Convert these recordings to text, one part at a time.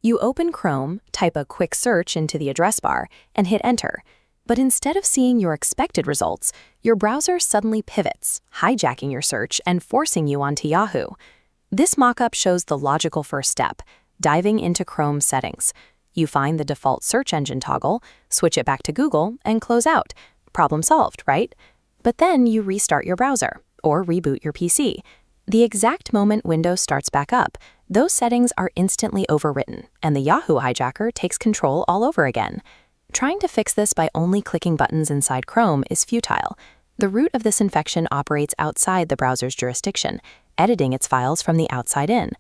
You open Chrome, type a quick search into the address bar, and hit Enter. But instead of seeing your expected results, your browser suddenly pivots, hijacking your search and forcing you onto Yahoo. This mockup shows the logical first step, diving into Chrome settings. You find the default search engine toggle, switch it back to Google, and close out. Problem solved, right? But then you restart your browser, or reboot your PC. The exact moment Windows starts back up, those settings are instantly overwritten, and the Yahoo hijacker takes control all over again. Trying to fix this by only clicking buttons inside Chrome is futile. The root of this infection operates outside the browser's jurisdiction, editing its files from the outside in.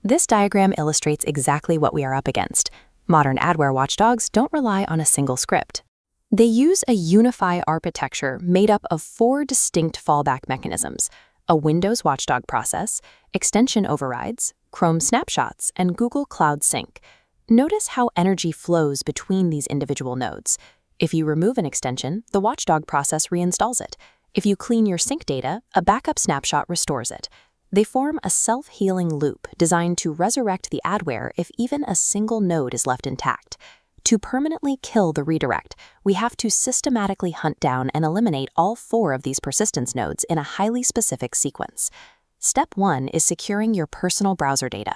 This diagram illustrates exactly what we are up against. Modern adware watchdogs don't rely on a single script. They use a unified architecture made up of 4 distinct fallback mechanisms: a Windows watchdog process, extension overrides, Chrome snapshots, and Google Cloud Sync. Notice how energy flows between these individual nodes. If you remove an extension, the watchdog process reinstalls it. If you clean your sync data, a backup snapshot restores it. They form a self-healing loop designed to resurrect the adware if even a single node is left intact. To permanently kill the redirect, we have to systematically hunt down and eliminate all 4 of these persistence nodes in a highly specific sequence. Step 1 is securing your personal browser data.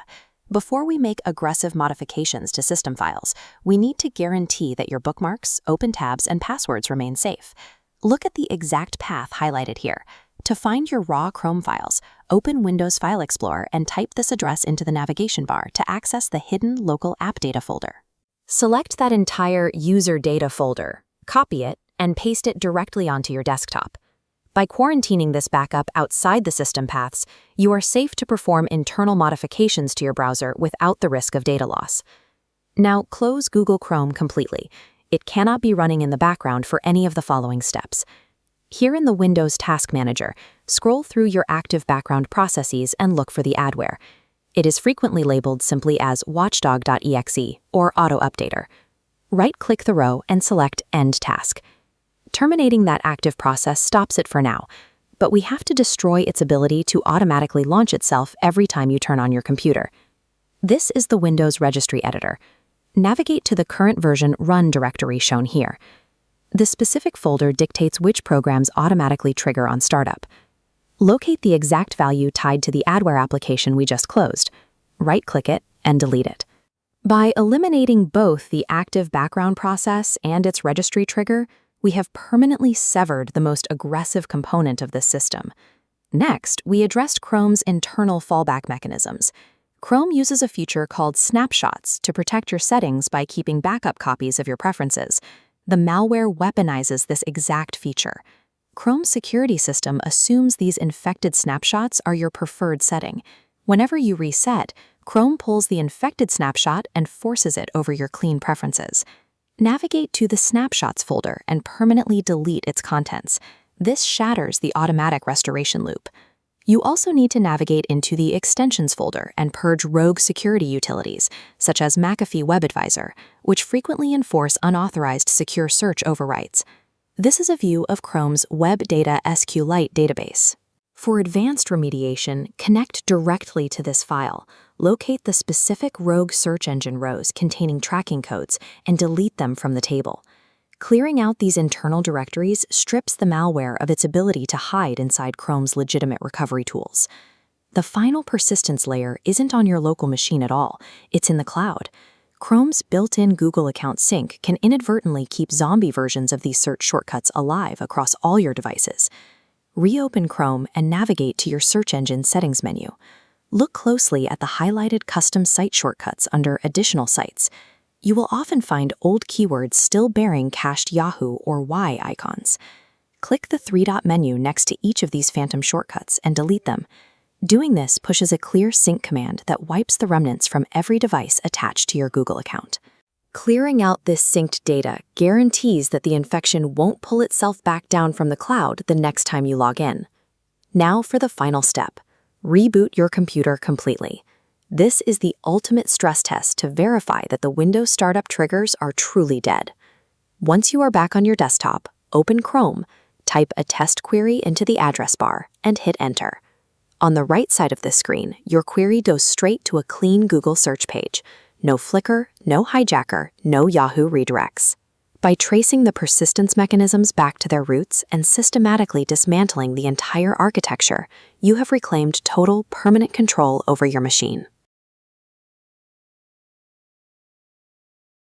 Before we make aggressive modifications to system files, we need to guarantee that your bookmarks, open tabs, and passwords remain safe. Look at the exact path highlighted here. To find your raw Chrome files, open Windows File Explorer and type this address into the navigation bar to access the hidden local app data folder. Select that entire user data folder, copy it, and paste it directly onto your desktop. By quarantining this backup outside the system paths, you are safe to perform internal modifications to your browser without the risk of data loss. Now, close Google Chrome completely. It cannot be running in the background for any of the following steps. Here in the Windows Task Manager, scroll through your active background processes and look for the adware. It is frequently labeled simply as watchdog.exe or Auto Updater. Right-click the row and select End Task. Terminating that active process stops it for now, but we have to destroy its ability to automatically launch itself every time you turn on your computer. This is the Windows Registry Editor. Navigate to the current version Run directory shown here. The specific folder dictates which programs automatically trigger on startup. Locate the exact value tied to the adware application we just closed. Right-click it and delete it. By eliminating both the active background process and its registry trigger, we have permanently severed the most aggressive component of this system. Next, we addressed Chrome's internal fallback mechanisms. Chrome uses a feature called snapshots to protect your settings by keeping backup copies of your preferences. The malware weaponizes this exact feature. Chrome's security system assumes these infected snapshots are your preferred setting. Whenever you reset, Chrome pulls the infected snapshot and forces it over your clean preferences. Navigate to the Snapshots folder and permanently delete its contents. This shatters the automatic restoration loop. You also need to navigate into the Extensions folder and purge rogue security utilities, such as McAfee Web Advisor, which frequently enforce unauthorized secure search overwrites. This is a view of Chrome's Web Data SQLite database. For advanced remediation, connect directly to this file. Locate the specific rogue search engine rows containing tracking codes and delete them from the table. Clearing out these internal directories strips the malware of its ability to hide inside Chrome's legitimate recovery tools. The final persistence layer isn't on your local machine at all, it's in the cloud. Chrome's built-in Google account sync can inadvertently keep zombie versions of these search shortcuts alive across all your devices. Reopen Chrome and navigate to your search engine settings menu. Look closely at the highlighted custom site shortcuts under Additional Sites. You will often find old keywords still bearing cached Yahoo or Y icons. Click the 3-dot menu next to each of these phantom shortcuts and delete them. Doing this pushes a clear sync command that wipes the remnants from every device attached to your Google account. Clearing out this synced data guarantees that the infection won't pull itself back down from the cloud the next time you log in. Now for the final step. Reboot your computer completely. This is the ultimate stress test to verify that the Windows startup triggers are truly dead. Once you are back on your desktop, open Chrome, type a test query into the address bar, and hit Enter. On the right side of this screen, your query goes straight to a clean Google search page. no flicker, no hijacker, no Yahoo redirects. By tracing the persistence mechanisms back to their roots and systematically dismantling the entire architecture, you have reclaimed total, permanent control over your machine.